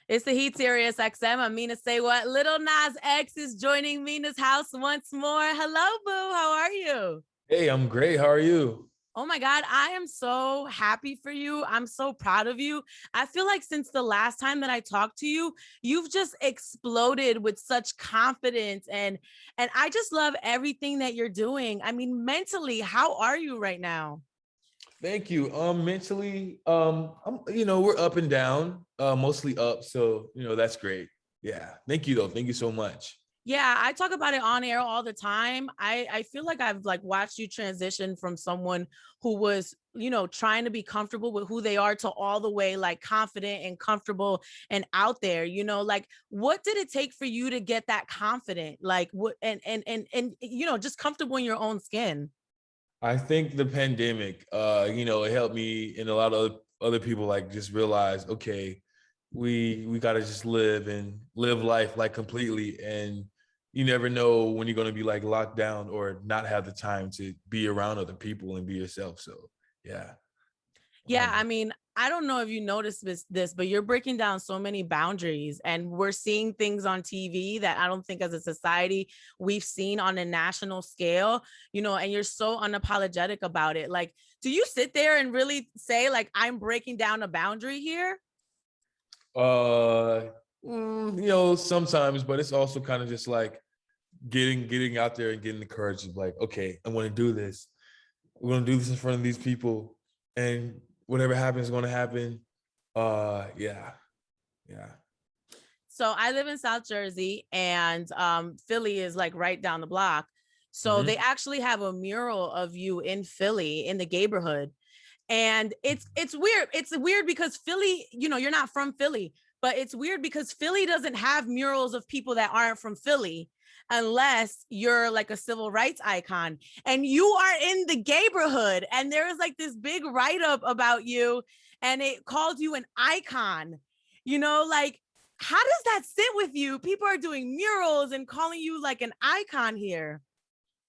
It's the Heat, SiriusXM. I'm Mina SayWhat. Lil Nas X is joining Mina's house once more. Hello, boo. How are you? Hey, I'm great. How are you? Oh my God, I am so happy for you. I'm so proud of you. I feel like since the last time that I talked to you, you've just exploded with such confidence and I just love everything that you're doing. I mean, mentally, how are you right now? Thank you. Mentally, we're up and down, mostly up. So, that's great. Yeah. Thank you though. Thank you so much. Yeah, I talk about it on air all the time. I feel like I've like watched you transition from someone who was, trying to be comfortable with who they are to all the way like confident and comfortable and out there, like what did it take for you to get that confident? Like what and just comfortable in your own skin? I think the pandemic, it helped me and a lot of other people like just realize, okay, we gotta just live life like completely. And you never know when you're gonna be like locked down or not have the time to be around other people and be yourself. So yeah. Yeah, I mean, I don't know if you noticed this, but you're breaking down so many boundaries, and we're seeing things on TV that I don't think as a society we've seen on a national scale, and you're so unapologetic about it. Like, do you sit there and really say, like, I'm breaking down a boundary here? Uh, sometimes, but it's also kind of just like getting out there and getting the courage of like, okay, I want to do this. We're gonna do this in front of these people, and whatever happens is gonna happen. Yeah, yeah. So I live in South Jersey, and Philly is like right down the block. So Mm-hmm. they actually have a mural of you in Philly in the neighborhood. And it's weird. It's weird because Philly, you're not from Philly, but it's weird because Philly doesn't have murals of people that aren't from Philly unless you're like a civil rights icon. And you are in the neighborhood, and there is like this big write-up about you, and it called you an icon. Like, how does that sit with you? People are doing murals and calling you like an icon here.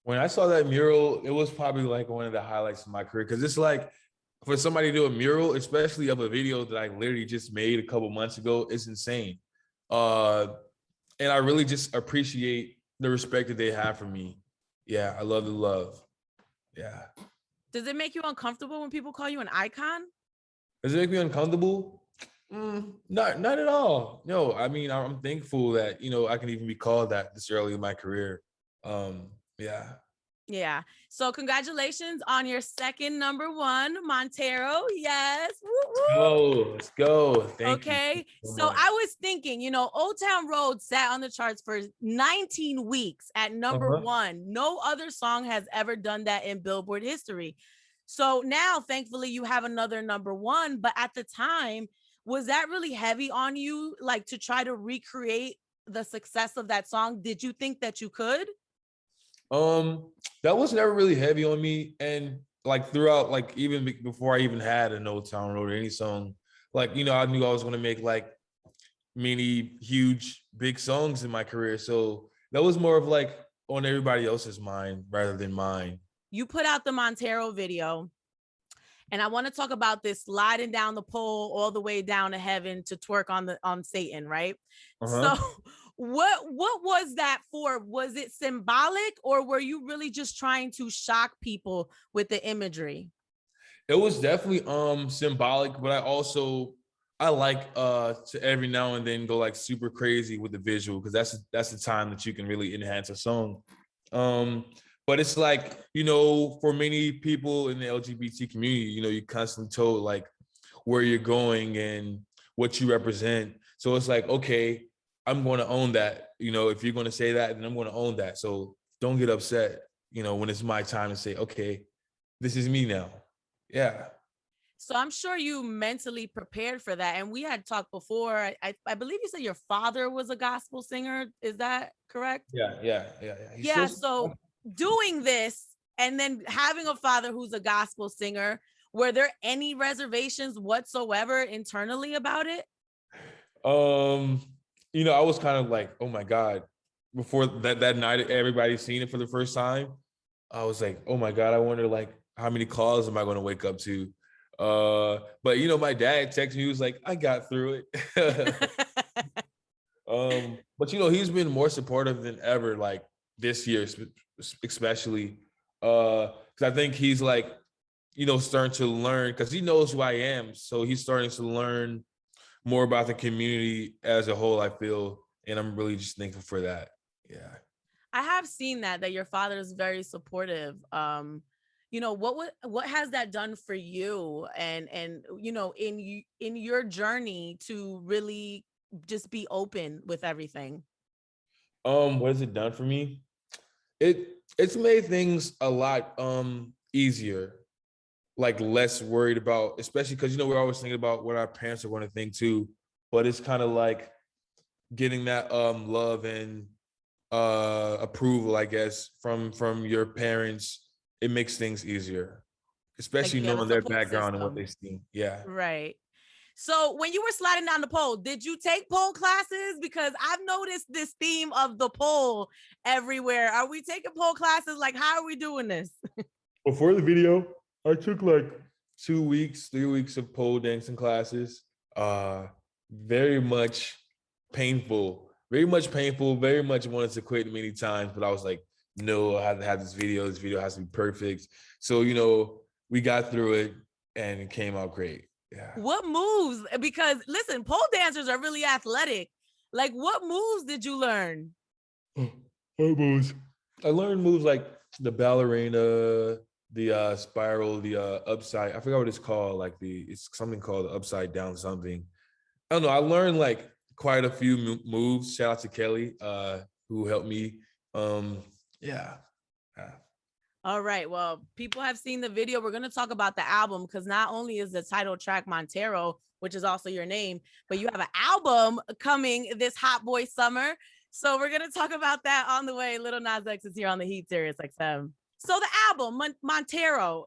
When I saw that mural, it was probably like one of the highlights of my career because it's like for somebody to do a mural, especially of a video that I literally just made a couple months ago, it's insane. Uh, and I really just appreciate the respect that they have for me. Yeah, I love the love. Yeah. Does it make you uncomfortable when people call you an icon? Does it make me uncomfortable? Not at all. No, I mean, I'm thankful that, I can even be called that this early in my career. Yeah. Yeah. So congratulations on your second number one, Montero. Yes. Woo, woo. Let's go. Thank you Okay. so So much. I was thinking, Old Town Road sat on the charts for 19 weeks at number Uh-huh. one. No other song has ever done that in Billboard history. So now, thankfully, you have another number one. But at the time, was that really heavy on you, like to try to recreate the success of that song? Did you think that you could? That was never really heavy on me. And like throughout, like even before I even had a No Town Road or any song, like, I knew I was gonna make like many huge, big songs in my career. So that was more of like on everybody else's mind rather than mine. You put out the Montero video, and I want to talk about this sliding down the pole all the way down to heaven to twerk on Satan, right? So Uh-huh. what was that for? Was it symbolic, or were you really just trying to shock people with the imagery? It was definitely symbolic, but I like to every now and then go like super crazy with the visual because that's the time that you can really enhance a song. Um, but it's like, for many people in the LGBT community, you're constantly told like where you're going and what you represent. So it's like, okay, I'm going to own that. If you're going to say that, then I'm going to own that. So don't get upset, when it's my time to say, okay, this is me now. Yeah. So I'm sure you mentally prepared for that. And we had talked before. I believe you said your father was a gospel singer. Is that correct? Yeah. He's Yeah. still. So doing this and then having a father who's a gospel singer, were there any reservations whatsoever internally about it? Um, I was kind of like, oh my God. Before that night, everybody seen it for the first time. I was like, oh my God, I wonder like how many calls am I going to wake up to? But my dad texted me, he was like, I got through it. But you know, he's been more supportive than ever, like this year, especially. Because I think he's like, you know, starting to learn because he knows who I am. So he's starting to learn more about the community as a whole, I feel. And I'm really just thankful for that. Yeah. I have seen that your father is very supportive. You know, what has that done for you and you know, in your journey to really just be open with everything? What has it done for me? It's made things a lot easier, like less worried about, especially because you know we're always thinking about what our parents are going to think too. But it's kind of like getting that love and approval, I guess, from your parents. It makes things easier, Like especially you have a knowing their support background and what system. they've seen. Yeah. Right. So when you were sliding down the pole, did you take pole classes? Because I've noticed this theme of the pole everywhere. Are we taking pole classes? Like, how are we doing this? Before the video, I took like 2 weeks, 3 weeks of pole dancing classes. Very much painful, very much painful, very much wanted to quit many times, but I was like, no, I have to have this video. This video has to be perfect. So, you know, we got through it and it came out great. Yeah. What moves? Because listen, pole dancers are really athletic. Like, what moves did you learn? What moves? I learned moves like the ballerina, the spiral, the upside. I forgot what it's called. Like it's something called the upside down something. I don't know. I learned like quite a few moves. Shout out to Kelly, who helped me. Yeah. Yeah. All right. Well, people have seen the video. We're going to talk about the album because not only is the title track Montero, which is also your name, but you have an album coming this hot boy summer. So we're going to talk about that on the way. Lil Nas X is here on the Heat, SiriusXM. So the album, Montero,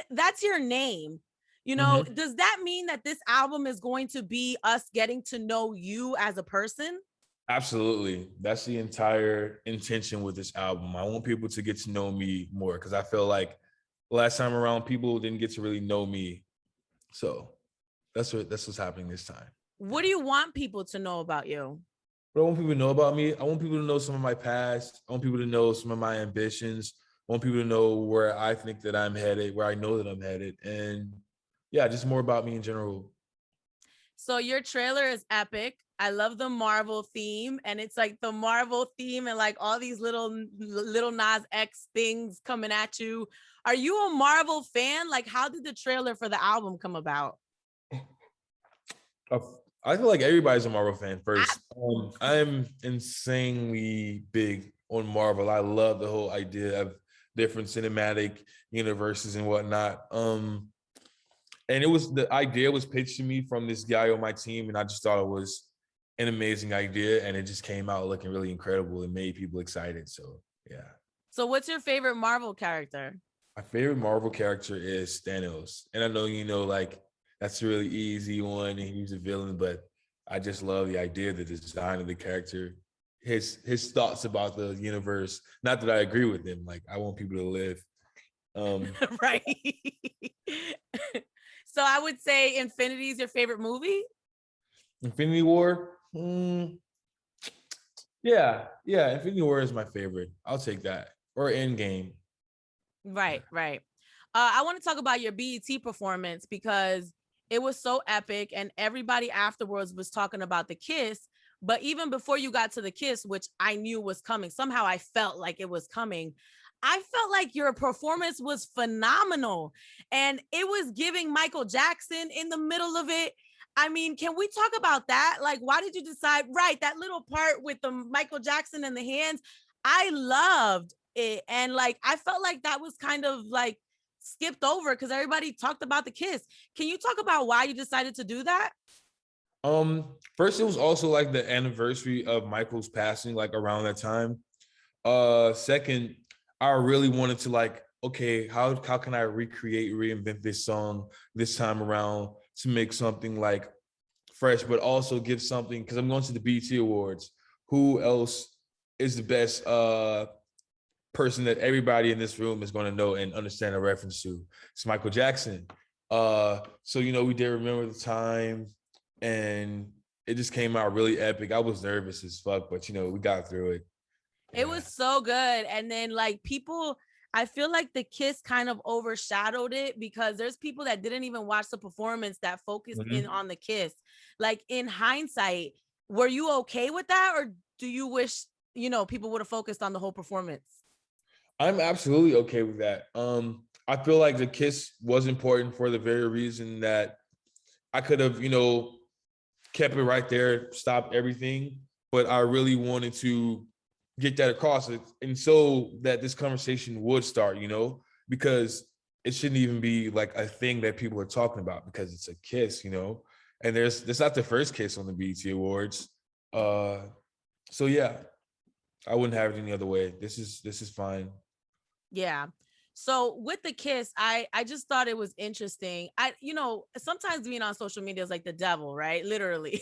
that's your name. You know, does that mean that this album is going to be us getting to know you as a person? Absolutely. That's the entire intention with this album. I want people to get to know me more because I feel like last time around people didn't get to really know me. So that's what's happening this time. What do you want people to know about you? What I want people to know about me, I want people to know some of my past. I want people to know some of my ambitions. I want people to know where I think that I'm headed, where I know that I'm headed. And yeah, just more about me in general. So your trailer is epic. I love the Marvel theme, and it's like the Marvel theme and like all these little Nas X things coming at you. Are you a Marvel fan? Like, how did the trailer for the album come about? I feel like everybody's a Marvel fan first. I'm insanely big on Marvel. I love the whole idea of different cinematic universes and whatnot. And the idea was pitched to me from this guy on my team, and I just thought it was an amazing idea, and it just came out looking really incredible and made people excited. So yeah. So what's your favorite Marvel character? My favorite Marvel character is Thanos. And I know, you know, like that's a really easy one and he's a villain, but I just love the idea, the design of the character, his thoughts about the universe. Not that I agree with him. Like I want people to live. Right. So I would say Infinity is your favorite movie. Infinity War. Yeah, Infinity War is my favorite. I'll take that. Or Endgame. Right. I want to talk about your BET performance because it was so epic and everybody afterwards was talking about the kiss. But even before you got to the kiss, which I knew was coming, somehow I felt like it was coming. I felt like your performance was phenomenal and it was giving Michael Jackson in the middle of it. I mean, can we talk about that? Like, why did you decide, right, that little part with the Michael Jackson and the hands? I loved it. And like, I felt like that was kind of like skipped over because everybody talked about the kiss. Can you talk about why you decided to do that? First, it was also like the anniversary of Michael's passing, like around that time. Second, I really wanted to like, okay, how can I reinvent this song this time around to make something like fresh, but also give something, because I'm going to the BET Awards. Who else is the best person that everybody in this room is going to know and understand a reference to? It's Michael Jackson. So, you know, we did Remember the Time, and it just came out really epic. I was nervous as fuck, but you know, we got through it. It was so good. And then like people, I feel like the kiss kind of overshadowed it because there's people that didn't even watch the performance that focused in on the kiss. Like in hindsight, were you okay with that? Or do you wish, you know, people would have focused on the whole performance? I'm absolutely okay with that. I feel like the kiss was important for the very reason that I could have, you know, kept it right there, stopped everything, but I really wanted to get that across, and so that this conversation would start, you know, because it shouldn't even be like a thing that people are talking about because it's a kiss, you know, and that's not the first kiss on the BET Awards. So yeah, I wouldn't have it any other way. This is fine. Yeah. So with the kiss, I just thought it was interesting. You know, sometimes being on social media is like the devil, right? Literally.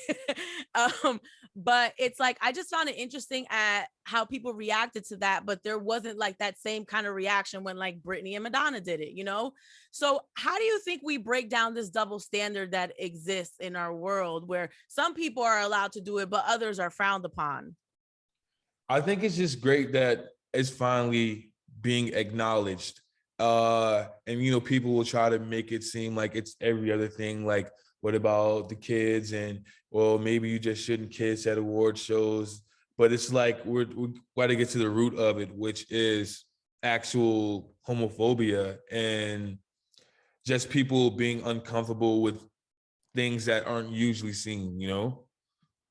But it's like I just found it interesting at how people reacted to that, but there wasn't like that same kind of reaction when like Britney and Madonna did it, you know? So how do you think we break down this double standard that exists in our world where some people are allowed to do it, but others are frowned upon? I think it's just great that it's finally being acknowledged. And you know, people will try to make it seem like it's every other thing. Like, what about the kids? And well, maybe you just shouldn't kiss at award shows. But it's like we got to get to the root of it, which is actual homophobia and just people being uncomfortable with things that aren't usually seen, you know?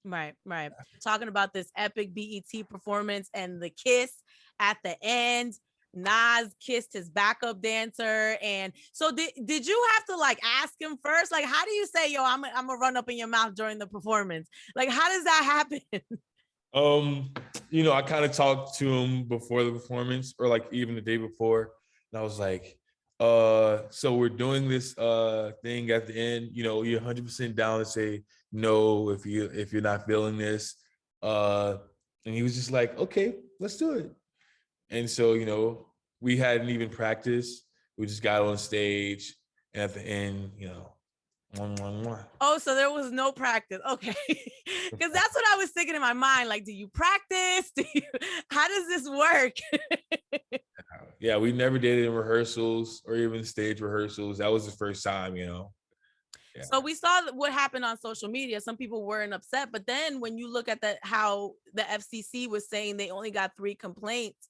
Right, right. Talking about this epic BET performance and the kiss at the end. Nas kissed his backup dancer. And so did you have to like ask him first? Like, how do you say, yo, I'm gonna run up in your mouth during the performance? Like, how does that happen? You know, I kind of talked to him before the performance or like even the day before. And I was like, so we're doing this thing at the end, you know, you're 100% down to say no if you're not feeling this. And he was just like, okay, let's do it. And so, you know, we hadn't even practiced. We just got on stage, and at the end, you know, mwah, mwah, mwah. Oh, so there was no practice. Okay. Because that's what I was thinking in my mind. Like, do you practice? How does this work? Yeah, we never did it in rehearsals or even stage rehearsals. That was the first time, you know. Yeah. So we saw what happened on social media. Some people weren't upset, but then when you look at how the FCC was saying they only got 3 complaints,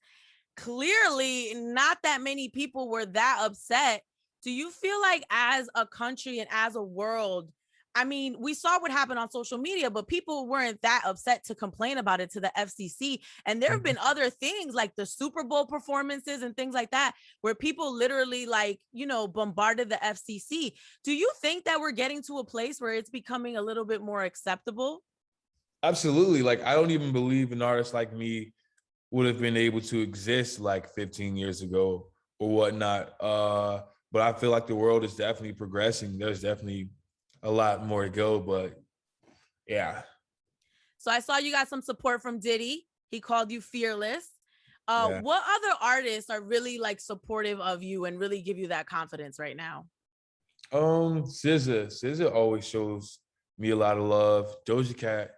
clearly not that many people were that upset. Do you feel like as a country and as a world, I mean, we saw what happened on social media, but people weren't that upset to complain about it to the FCC. And there have been other things like the Super Bowl performances and things like that, where people literally like, you know, bombarded the FCC. Do you think that we're getting to a place where it's becoming a little bit more acceptable? Absolutely. Like, I don't even believe an artist like me would have been able to exist like 15 years ago or whatnot. But I feel like the world is definitely progressing. There's definitely a lot more to go, but yeah. So I saw you got some support from Diddy. He called you fearless. Yeah. What other artists are really like supportive of you and really give you that confidence right now? SZA always shows me a lot of love. Doja Cat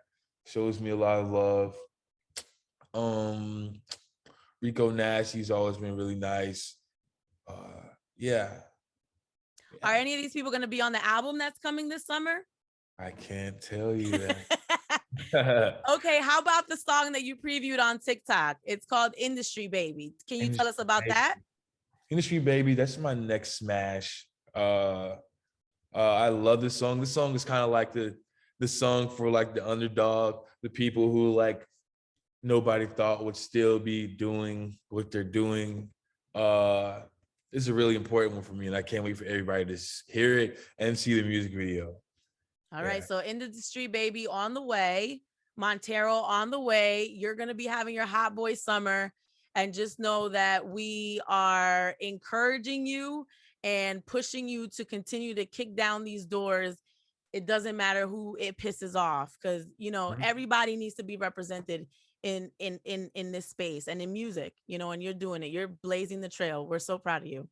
shows me a lot of love. Rico Nash, he's always been really nice. Yeah. Are any of these people going to be on the album that's coming this summer? I can't tell you that. Okay, how about the song that you previewed on TikTok? It's called Industry Baby. Can you tell us about that? Industry Baby, that's my next smash. I love this song. This song is kind of like the song for like the underdog, the people who like nobody thought would still be doing what they're doing. It's a really important one for me, and I can't wait for everybody to hear it and see the music video. All right, so Industry Baby on the way, Montero on the way. You're going to be having your Hot Boy Summer, and just know that we are encouraging you and pushing you to continue to kick down these doors. It doesn't matter who it pisses off, because, you know, everybody needs to be represented in this space and in music, you know, and you're doing it. You're blazing the trail. We're so proud of you.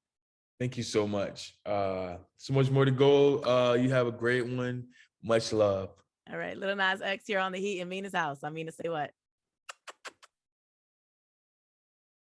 Thank you so much. So much more to go. You have a great one. Much love. All right, Lil Nas X here on The Heat in Mina's house. I'm Mina SayWhat.